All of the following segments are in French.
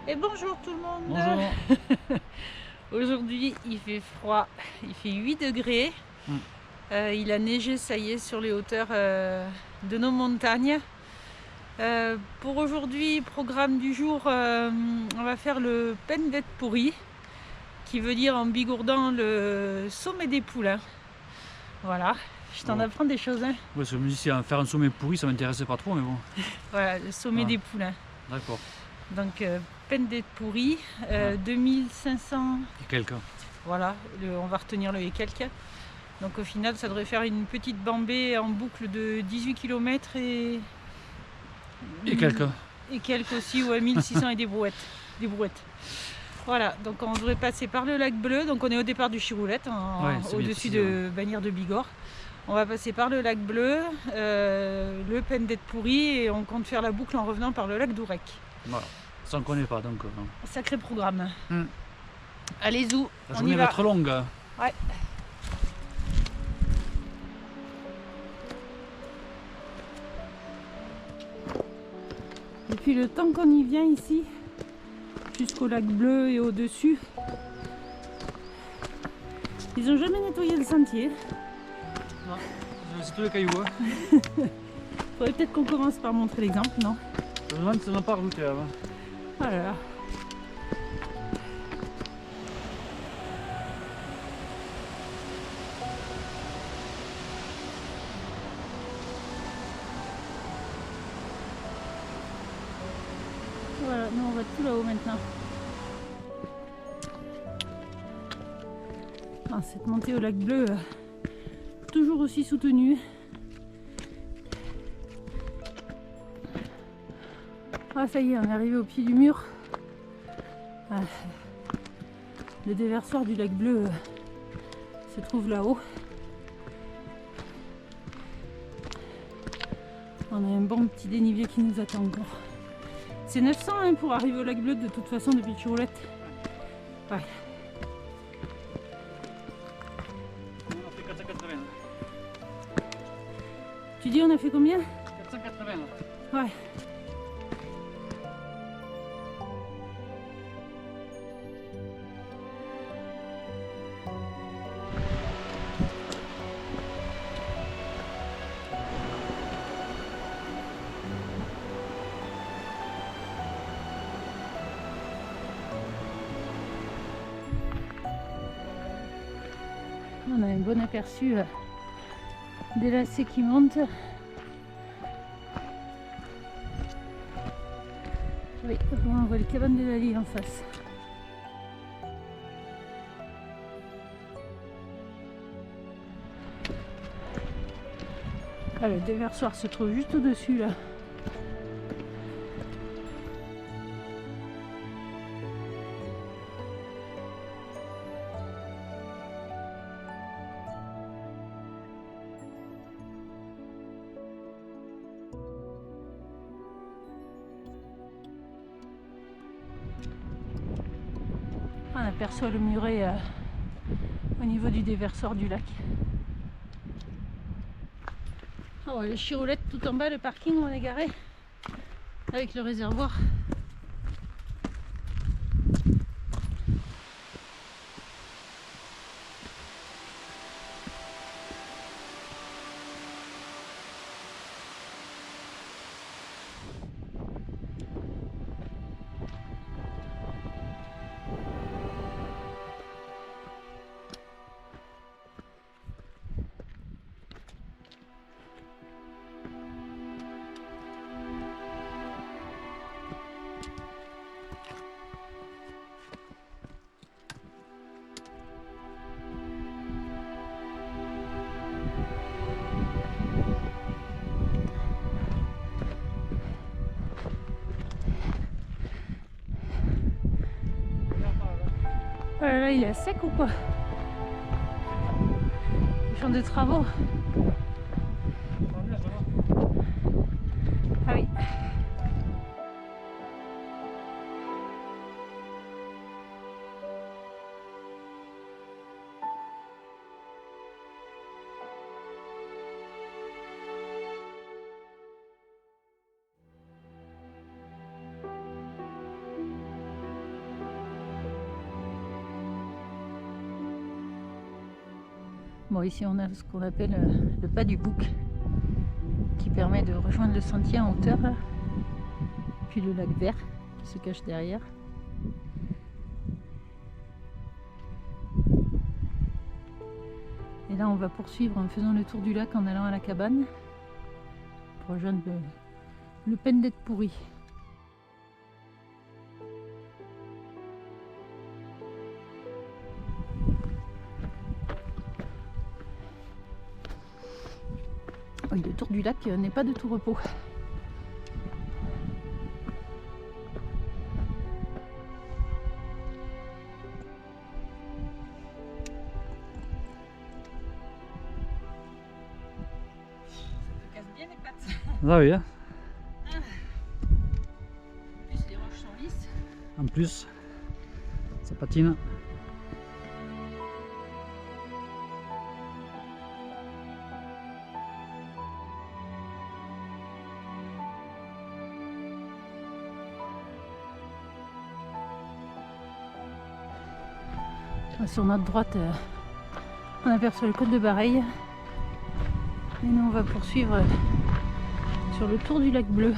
Et bonjour tout le monde. Bonjour. Aujourd'hui il fait froid, il fait 8 degrés. Il a neigé, ça y est, sur les hauteurs de nos montagnes. Pour aujourd'hui, programme du jour, on va faire le Pendet Pourri, qui veut dire en bigourdant le sommet des poulains. Voilà, je t'en apprends des choses. Hein. Ouais, je me dis, si faire un sommet pourri, ça m'intéressait pas trop, mais bon. Voilà, le sommet des poulains. D'accord. Donc, Pendet Pourri, 2500 Et quelques. Voilà, on va retenir le et quelques. Donc au final, ça devrait faire une petite bambée en boucle de 18 km et quelques. Et quelques aussi, ouais, 1600 et des brouettes. Voilà, donc on devrait passer par le lac Bleu. Donc on est au départ du Chiroulette, au-dessus de Bagnères de Bigorre. On va passer par le lac Bleu, le Pendet Pourri, et on compte faire la boucle en revenant par le lac d'Ourec. Voilà, ça on connaît pas donc. Sacré programme. Allez, zou, la journée va être longue. Ouais. Depuis le temps qu'on y vient ici, jusqu'au lac Bleu et au-dessus, ils ont jamais nettoyé le sentier. Non, c'est tous les cailloux. Faudrait peut-être qu'on commence par montrer l'exemple, non? Je me demande si on n'a pas rajouté avant. Oh là là. Voilà, nous on va tout là-haut maintenant. Ah, cette montée au lac Bleu, toujours aussi soutenue. Ah, ça y est, on est arrivé au pied du mur. Ah, le déversoir du lac Bleu se trouve là-haut. On a un bon petit dénivelé qui nous attend encore. C'est 900 hein, pour arriver au lac Bleu de toute façon depuis le Chiroulette. Ouais. On a fait 480. Tu dis on a fait combien? 480. Ouais. On a un bon aperçu des lacets qui montent. Oui, on voit les cabanes de la Lille en face. Ah, le déversoir se trouve juste au-dessus là. On aperçoit le muret au niveau du déversoir du lac. Oh, le Chiroulette tout en bas, le parking où on est garé avec le réservoir. Oh là là, il est sec ou quoi? Ils font des travaux. Ah oui. Bon, ici on a ce qu'on appelle le pas du bouc qui permet de rejoindre le sentier en hauteur là. Puis le lac vert qui se cache derrière. Et là on va poursuivre en faisant le tour du lac en allant à la cabane pour rejoindre le pendet pourri. Oui, le tour du lac n'est pas de tout repos. Bien les pattes. Ah oui, hein. En plus les roches sont lisses. En plus, ça patine. Sur notre droite, on aperçoit le col de Bareil. Et nous on va poursuivre sur le tour du lac Bleu.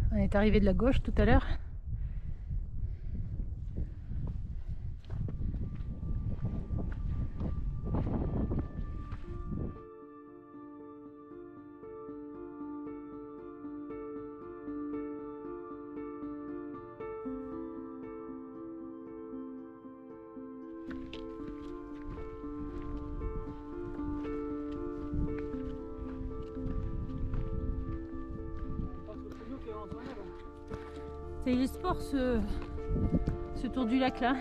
On est arrivé de la gauche tout à l'heure. C'est le sport ce tour du lac là.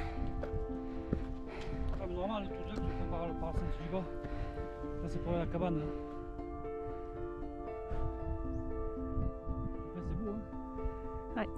Ah, mais normal, le tour du lac, tu le fais par le centre du bas. Ça, c'est pour la cabane. Là. Après, c'est beau, hein. Ouais.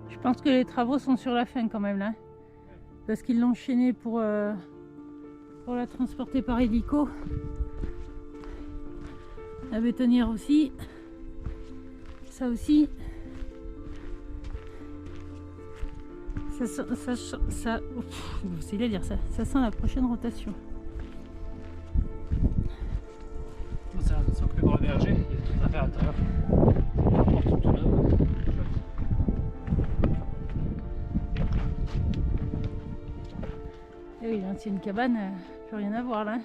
Je pense que les travaux sont sur la fin quand même là. Parce qu'ils l'ont enchaîné pour la transporter par hélico. La bétonnière aussi. Ça aussi. C'est à dire ça. Ça sent la prochaine rotation. C'est occupé par le berger, il y a tout à faire à l'intérieur. La porte tout neuve. Et oui, l'ancienne cabane, plus rien à voir là.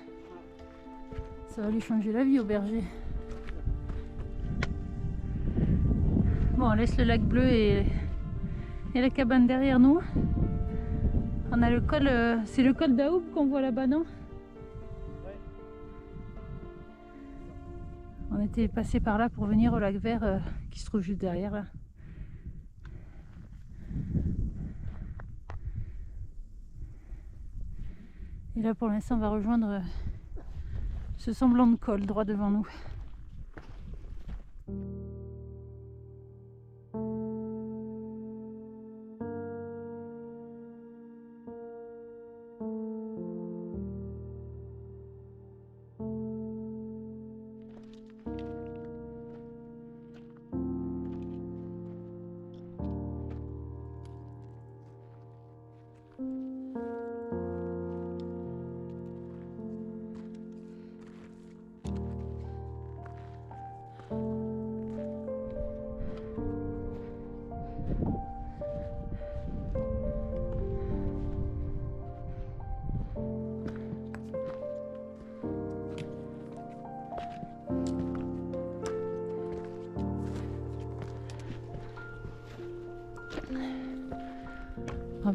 Ça va lui changer la vie au berger. Bon, on laisse le lac Bleu et la cabane derrière nous. On a le col, c'est le col d'Aoub qu'on voit là-bas, non? Ouais. On était passé par là pour venir au lac Vert qui se trouve juste derrière là. Et là pour l'instant on va rejoindre ce semblant de col droit devant nous.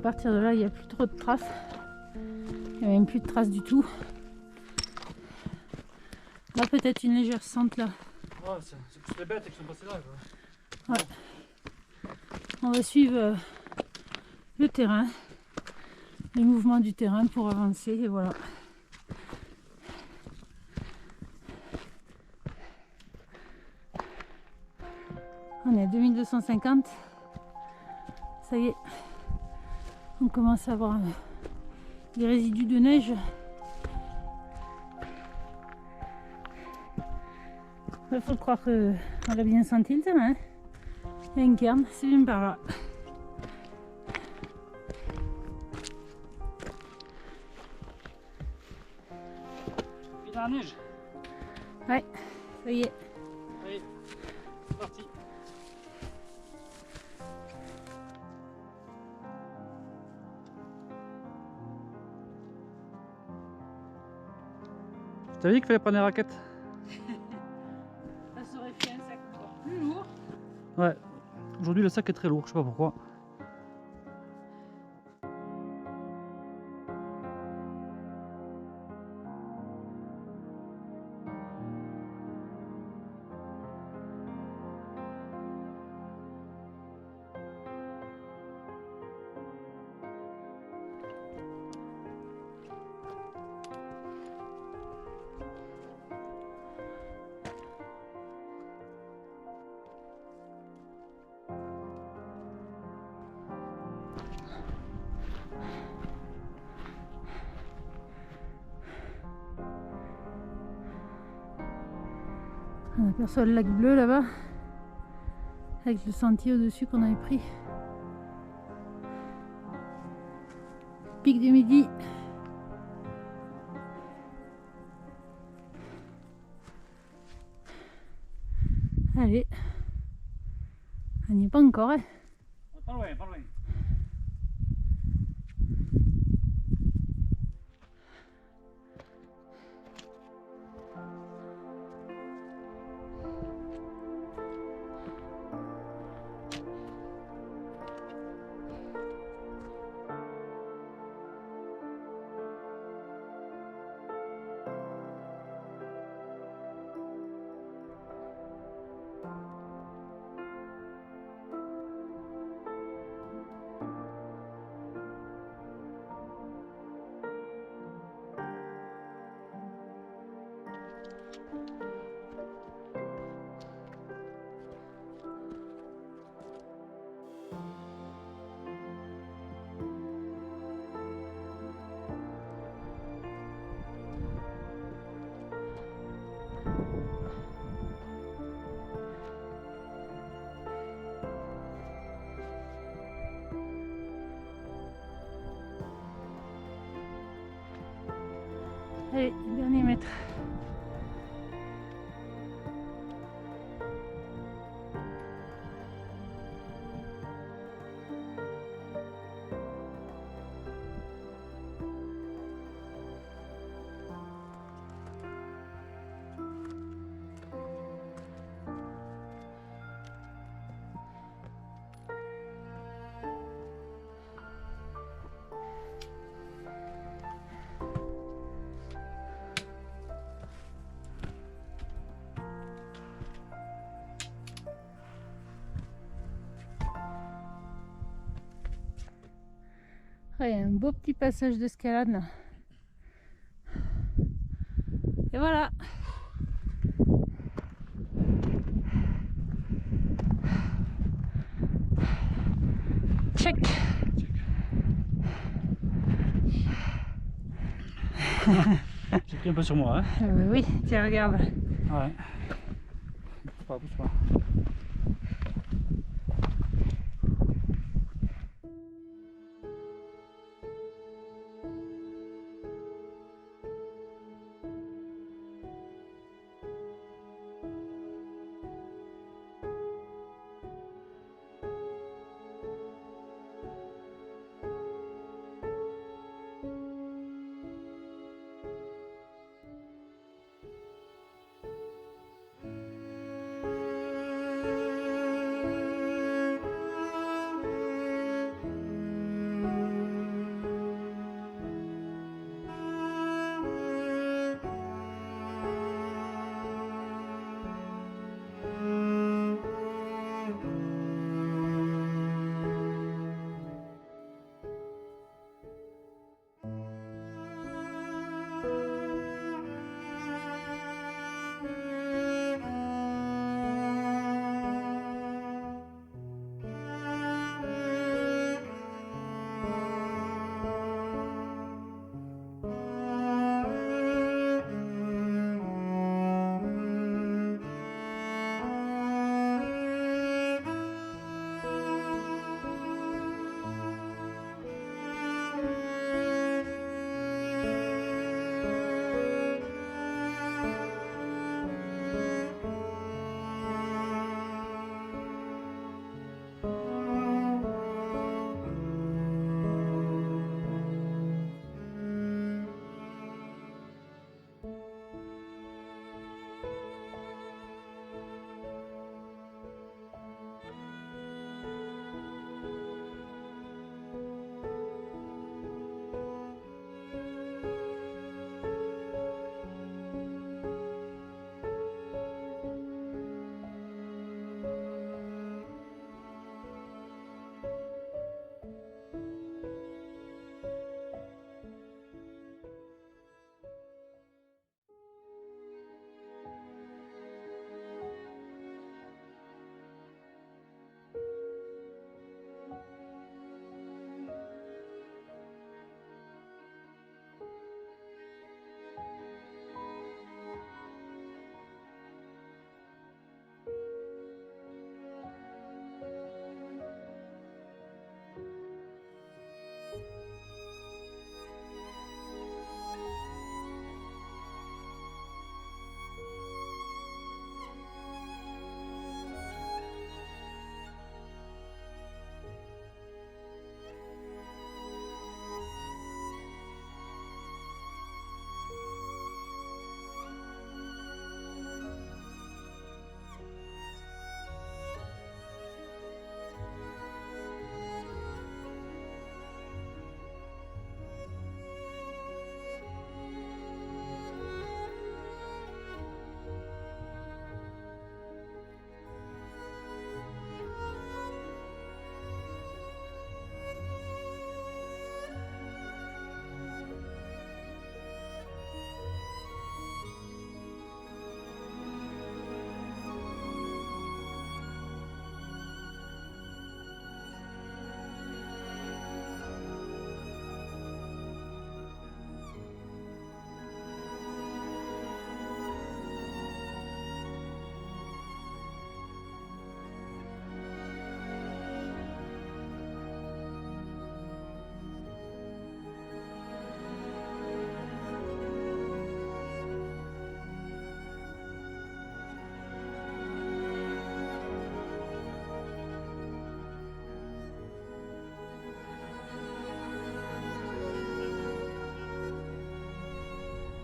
partir de là, il n'y a plus trop de traces. Il n'y a même plus de traces du tout. Là, peut-être une légère sente là. Ouais, c'est toutes les bêtes qui sont passées là, quoi. Ouais. On va suivre le terrain, les mouvements du terrain pour avancer et voilà. On est à 2250. Ça y est, on commence à avoir des résidus de neige. Il faut croire qu'on a bien senti le terrain. Il y a une cairn, c'est bien par là. Il y a la neige. Ouais, ça y est. Allez, c'est parti. Je t'avais dit qu'il fallait prendre les raquettes. Ça aurait fait un sac encore plus lourd. Ouais, aujourd'hui le sac est très lourd, je sais pas pourquoi. On aperçoit le lac bleu là-bas, avec le sentier au-dessus qu'on avait pris. Pic du Midi. Allez, on n'y est pas encore, hein. Pas loin, pas loin. Allez, dernier mètre. Ah, il y a un beau petit passage d'escalade là. Et voilà. Check. J'ai pris un peu sur moi, hein. Oui, tiens, regarde. Ouais. Pousse pas.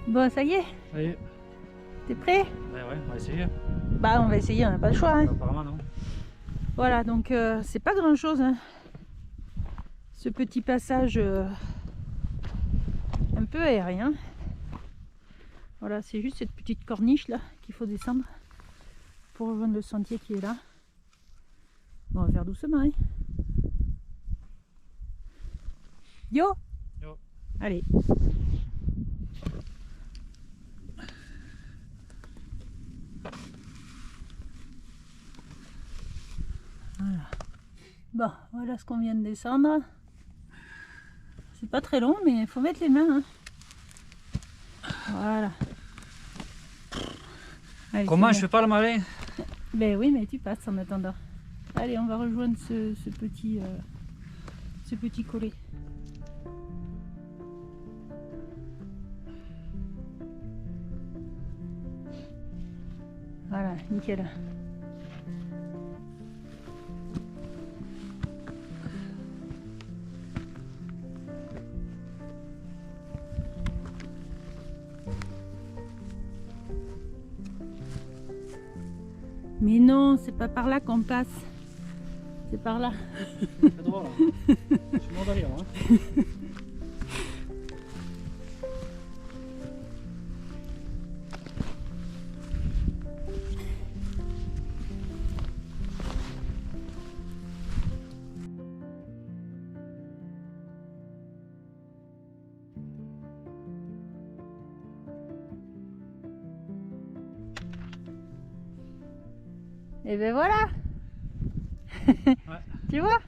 Bon, ça y est, Ça y est. t'es prêt? Ouais, on va essayer. Bah, on va essayer, on n'a pas le choix. Hein. Apparemment, non. Voilà, donc c'est pas grand chose. Hein. Ce petit passage un peu aérien. Voilà, c'est juste cette petite corniche là qu'il faut descendre pour rejoindre le sentier qui est là. Bon, on va faire doucement. Hein. Yo! Yo. Allez. Voilà. Bon, voilà ce qu'on vient de descendre. C'est pas très long, mais il faut mettre les mains. Hein. Voilà. Allez, Comment je fais pas le malin? Ben oui, mais tu passes en attendant. Allez, on va rejoindre ce petit collet. Voilà, nickel. Mais non, c'est pas par là qu'on passe. C'est par là. C'est drôle. Hein. Je suis mort d'ailleurs. Hein. Et ben voilà. Ouais. Tu vois?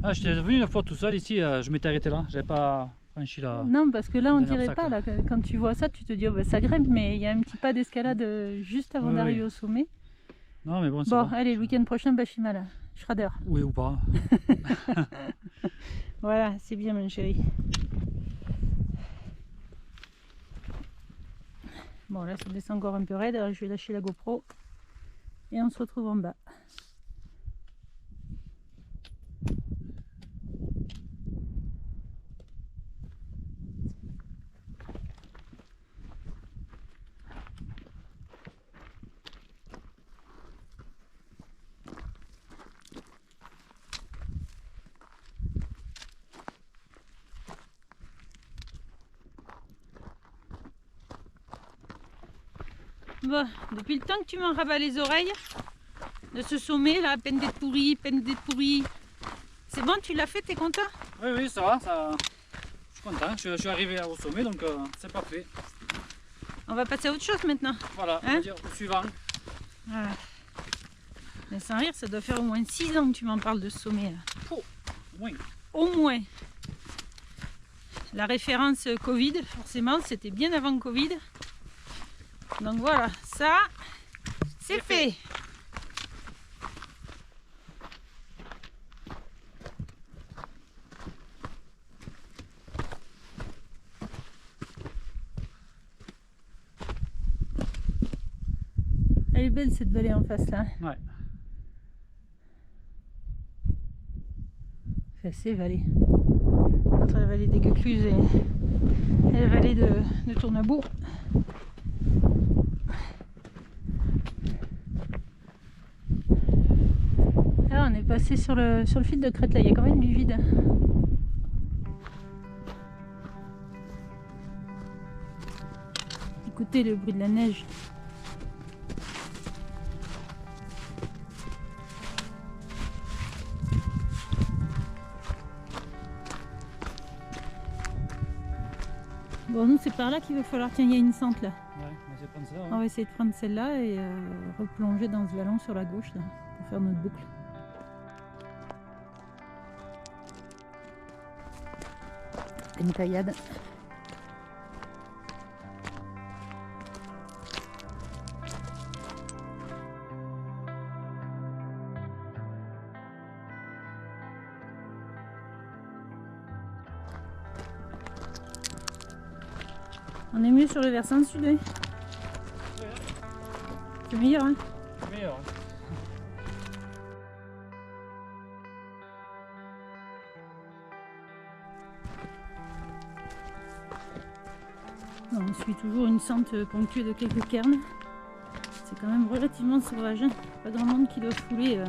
Ah, j'étais venu une fois tout seul ici, je m'étais arrêté là, j'avais pas franchi là. Non, parce que là on dernier dirait pas. Là, quand tu vois ça, tu te dis oh, ben, ça grimpe, mais il y a un petit pas d'escalade juste avant Oui, d'arriver oui. au sommet. Non, mais bon, c'est Bon, bon. allez, le week-end prochain, Bashima là. Schrader. Oui ou pas. Voilà, c'est bien mon chéri. Bon, là ça descend encore un peu raide, alors je vais lâcher la GoPro et on se retrouve en bas. Bon, depuis le temps que tu m'en rabats les oreilles de ce sommet là, peine d'être pourri, peine d'être pourri. C'est bon, tu l'as fait, t'es content? Oui, oui, ça va, ça... je suis content, je suis arrivé au sommet donc c'est parfait. On va passer à autre chose maintenant. Voilà, on va dire au suivant. Voilà. Mais sans rire, ça doit faire au moins 6 ans que tu m'en parles de ce sommet là. Oh, oui. Au moins. La référence Covid, forcément, c'était bien avant Covid. Donc voilà, ça, c'est fait. Elle est belle cette vallée en face là. Ouais. Enfin, c'est vallée. Entre la vallée des Gueucluse et la vallée de Tournebourg. Là, on est passé sur le fil de crête là, il y a quand même du vide. Écoutez le bruit de la neige. Bon, nous c'est par là qu'il va falloir. Tiens, il y a une sente là. Ouais, on va essayer de prendre ça. On va essayer de prendre celle-là et replonger dans ce vallon sur la gauche là, pour faire notre boucle. Une taillade. On est mieux sur le versant sud, hein. C'est meilleur, hein. C'est meilleur. On suit toujours une sente ponctuée de quelques cairns. C'est quand même relativement sauvage, hein. Pas grand monde qui doit fouler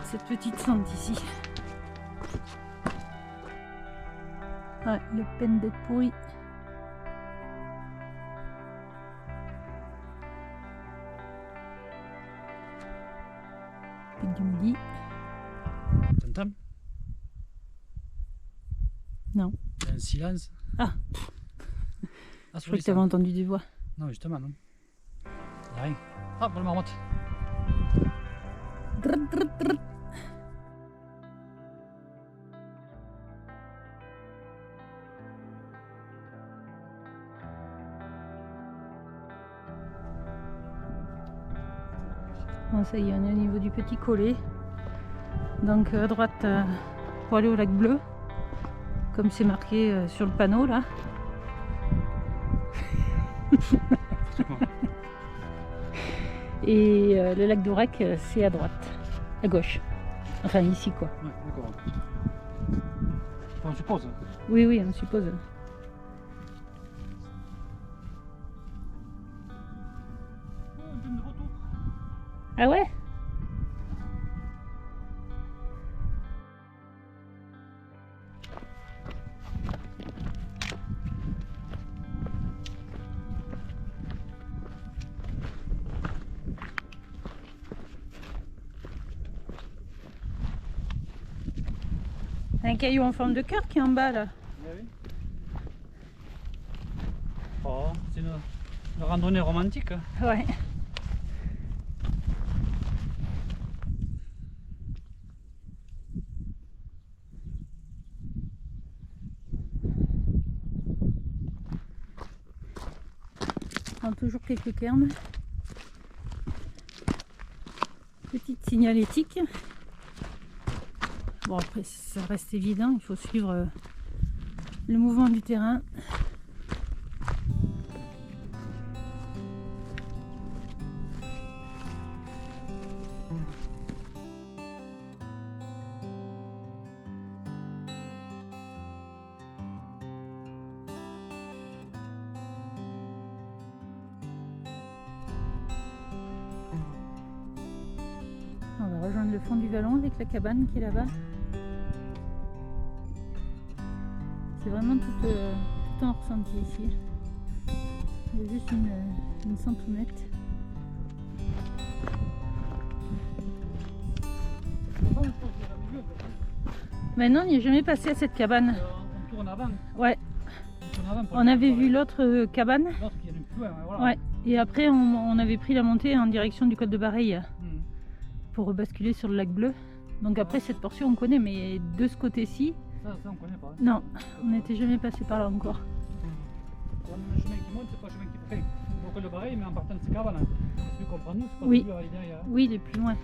cette petite sente ici. Ouais, le peine d'être pourri. Pic du midi. T'entends? Non. Il y a un silence. Ah, je crois que tu avais entendu des voix. Non, justement, non. Il n'y a rien. Ah, bonne marmotte. Drrr, drrr, drrr. Bon, ça y est, on est au niveau du petit collet. Donc à droite pour aller au lac bleu, comme c'est marqué sur le panneau là. Et le lac d'Aurac, c'est à droite, à gauche. Enfin ici quoi. Ouais, d'accord. Enfin, on suppose. Oui, oui, on suppose. Oh, on donne de retour. Ah ouais? Un caillou en forme de cœur qui est en bas là. Oui. Oh, c'est une randonnée romantique. Ouais. On a toujours quelques cairns. Petite signalétique. Bon après ça reste évident, il faut suivre le mouvement du terrain. On va rejoindre le fond du vallon avec la cabane qui est là-bas. C'est vraiment tout un ressenti ici. Il y a juste une centimètre. Mais non, il n'y est jamais passé à cette cabane. On tourne avant. Ouais. Pour On avait vu l'autre cabane. L'autre qui est le plus loin, voilà. Ouais. Et après, on avait pris la montée en direction du col de Bareilles Hmm. pour rebasculer sur le lac bleu. Donc après, cette portion, on connaît, mais de ce côté-ci, Ça on connaît pas. non, on n'était jamais passé par là encore. Le chemin qui monte, c'est pas le chemin qui fait. Donc le pareil, mais en partant de ces cabanes, celui qu'on prend nous, c'est pas Oui. celui à aller derrière. Oui, il est plus loin.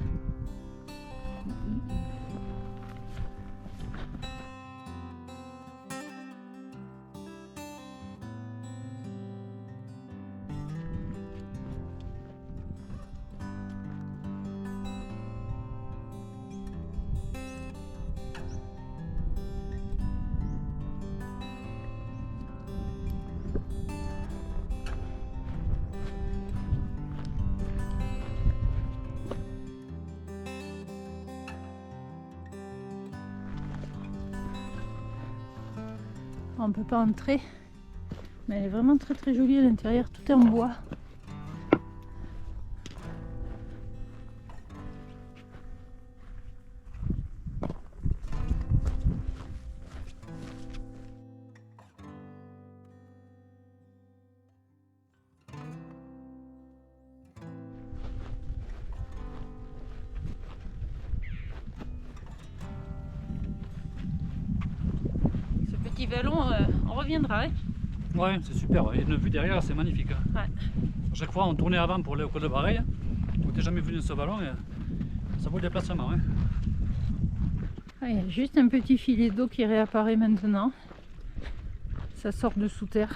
On peut pas entrer, mais elle est vraiment très très jolie à l'intérieur, tout est en bois. Ce petit vallon, on reviendra. Hein. Ouais, c'est super. Et une vue derrière, c'est magnifique. Ouais. À chaque fois, on tournait avant pour aller au col de Bareilles. On n'était jamais venu de ce vallon et ça vaut le déplacement. Hein. Ah, il y a juste un petit filet d'eau qui réapparaît maintenant. Ça sort de sous terre.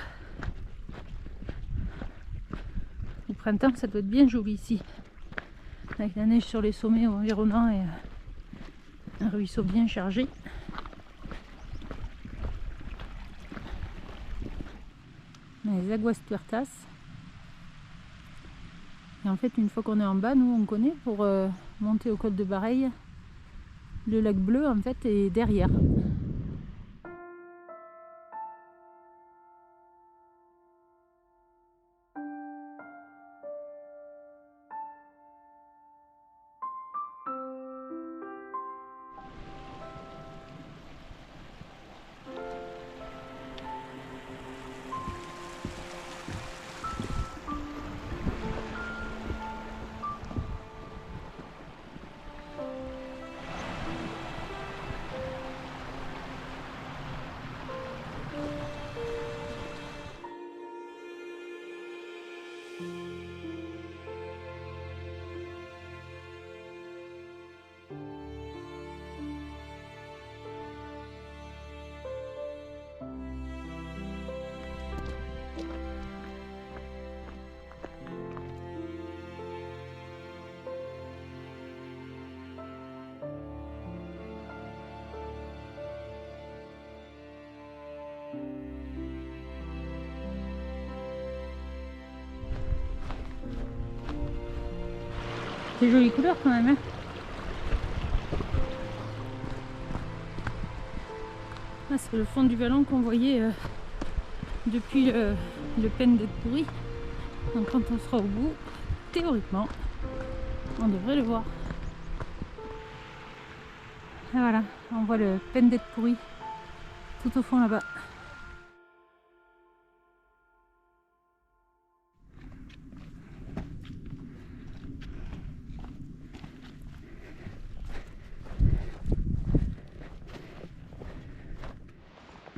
Au printemps, ça doit être bien joli ici. Avec la neige sur les sommets environnants et un ruisseau bien chargé. les Aguas Tuertas. Et en fait, une fois qu'on est en bas, nous on connaît pour monter au col de Bareilles, le lac bleu en fait est derrière. C'est jolie couleur quand même. Hein, ah, c'est le fond du vallon qu'on voyait depuis le Pendet Pourri. Donc quand on sera au bout, théoriquement, on devrait le voir. Et voilà, on voit le Pendet Pourri tout au fond là-bas.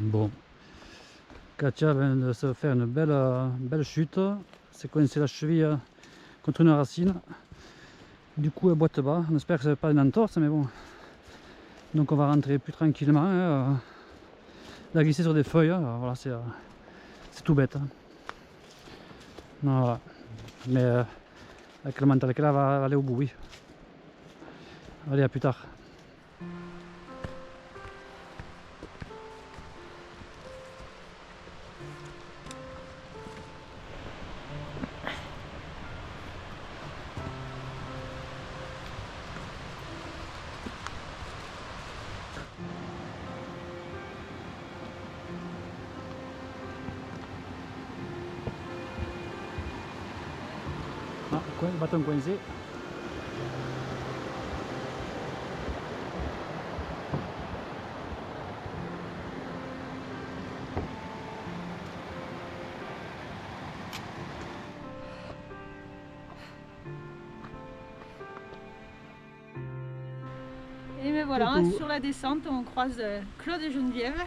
Bon, Katia vient de se faire une belle chute, s'est coincée la cheville contre une racine, du coup elle boite bas, on espère que ce n'est pas une entorse mais bon, donc on va rentrer plus tranquillement, hein, la glisser sur des feuilles, alors voilà c'est tout bête, hein. Non, voilà. Mais avec le mental qu'elle a, va aller au bout, oui. Allez, à plus tard. Ah, bâton coincé. Et bien voilà, Coucou. sur la descente, on croise Claude et Geneviève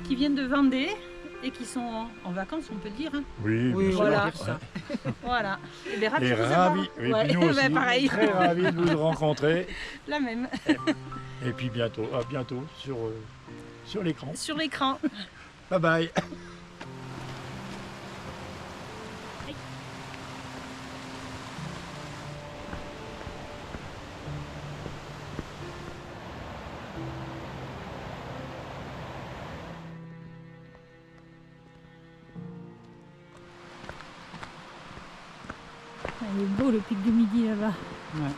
qui viennent de Vendée et qui sont en vacances, on peut le dire. Hein. Oui, Oui, bien voilà. sûr, ouais. Voilà. Et bien, ravis Et de vous ravis, avoir. oui, Ouais, puis nous aussi, ben, pareil. très ravis de vous rencontrer. La même. Et puis bientôt, à bientôt sur l'écran. Sur l'écran. Bye bye. Il est beau le pic du Midi là-bas. Ouais.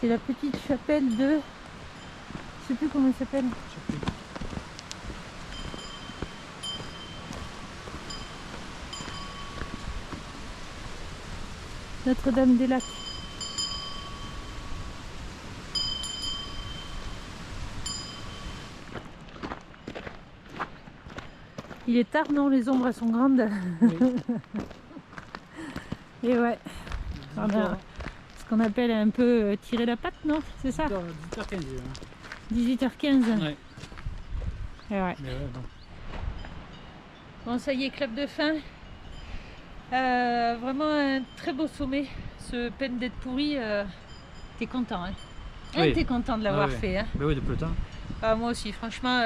C'est la petite chapelle de... Je sais plus comment elle s'appelle. Notre-Dame-des-Lacs. Il est tard, non? Les ombres elles sont grandes. Oui. Et ouais, on a ce qu'on appelle un peu tirer la patte, non? C'est ça? 18h15. 18h15. Ouais. Et ouais. Mais ouais, bon. Bon, ça y est, clap de fin. Vraiment un très beau sommet. Ce Pendet Pourri, t'es content, hein? Oui. T'es content de l'avoir Ah ouais. fait, hein? Ben oui, depuis le temps. Ah, moi aussi, franchement,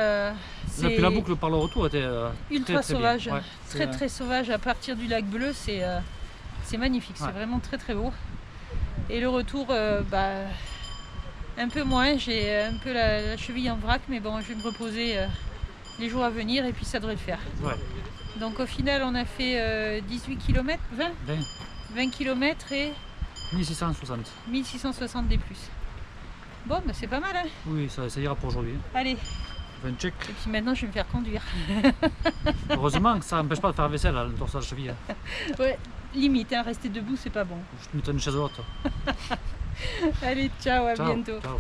Puis la boucle par le retour était ultra très sauvage, bien. Ouais, très sauvage à partir du lac Bleu, c'est magnifique, c'est vraiment très beau. Et le retour, un peu moins, j'ai un peu la cheville en vrac, mais bon, je vais me reposer les jours à venir et puis ça devrait le faire. Ouais. Donc au final, on a fait 18 km, 20 km et 1660. 1660 des plus. Bon, c'est pas mal, hein. Oui, ça ira pour aujourd'hui. Allez, On fait un check. et puis maintenant je vais me faire conduire. Heureusement que ça n'empêche pas de faire la vaisselle, le dorsal cheville. Ouais, limite, hein, rester debout, c'est pas bon. Je te mets une chaise haute. Allez, ciao, à Ciao, bientôt. ciao.